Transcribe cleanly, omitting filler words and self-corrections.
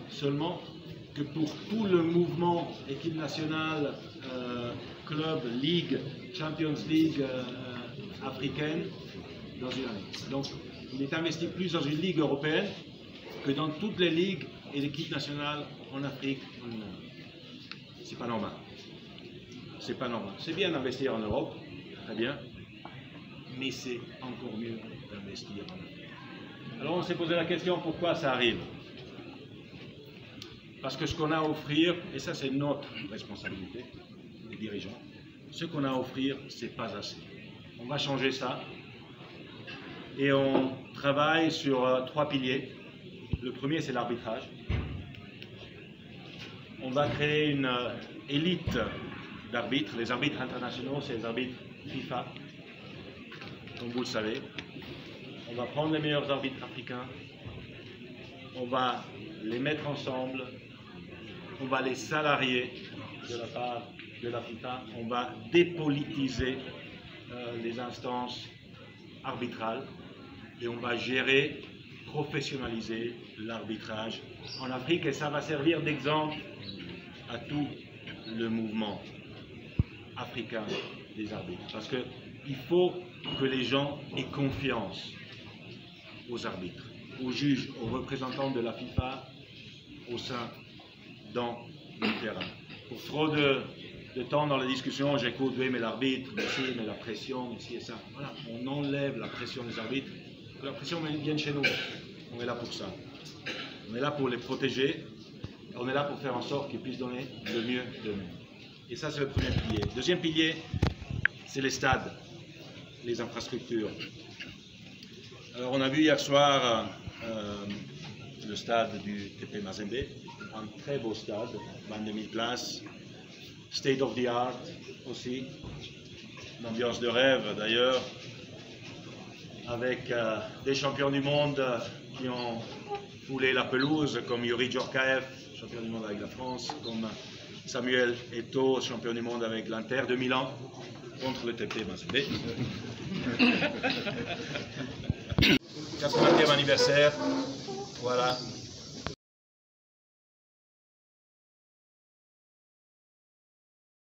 Seulement que pour tout le mouvement équipe nationale, club, ligue, Champions League africaine dans une année. Donc il est investi plus dans une ligue européenne que dans toutes les ligues et l'équipe nationale en Afrique. C'est pas normal. C'est pas normal. C'est bien d'investir en Europe, très bien, mais c'est encore mieux d'investir en Afrique. Alors on s'est posé la question pourquoi ça arrive. Parce que ce qu'on a à offrir, et ça c'est notre responsabilité, les dirigeants, ce qu'on a à offrir, c'est pas assez. On va changer ça et on travaille sur 3 piliers. Le premier c'est l'arbitrage. On va créer une élite d'arbitres. Les arbitres internationaux, c'est les arbitres FIFA, comme vous le savez. On va prendre les meilleurs arbitres africains, on va les mettre ensemble, on va les salarier de la part de la FIFA, on va dépolitiser les instances arbitrales et on va gérer, professionnaliser l'arbitrage en Afrique et ça va servir d'exemple à tout le mouvement africain des arbitres. Parce qu'il faut que les gens aient confiance aux arbitres, aux juges, aux représentants de la FIFA au sein, dans le terrain. Pour trop de temps dans la discussion, j'écoute, oui mais l'arbitre, ici, mais la pression, ici et ça. Voilà, on enlève la pression des arbitres. Que la pression vienne chez nous. On est là pour ça. On est là pour les protéger. On est là pour faire en sorte qu'ils puissent donner le mieux d'eux-mêmes. Et ça, c'est le premier pilier. Deuxième pilier, c'est les stades, les infrastructures. Alors, on a vu hier soir le stade du TP Mazembe, un très beau stade, 22 000 places, state of the art aussi, une ambiance de rêve d'ailleurs, avec des champions du monde qui ont foulé la pelouse, comme Yuri Djorkaeff, champion du monde avec la France, comme Samuel Eto'o, champion du monde avec l'Inter de Milan, contre le TP Mazembe. 80e anniversaire, voilà.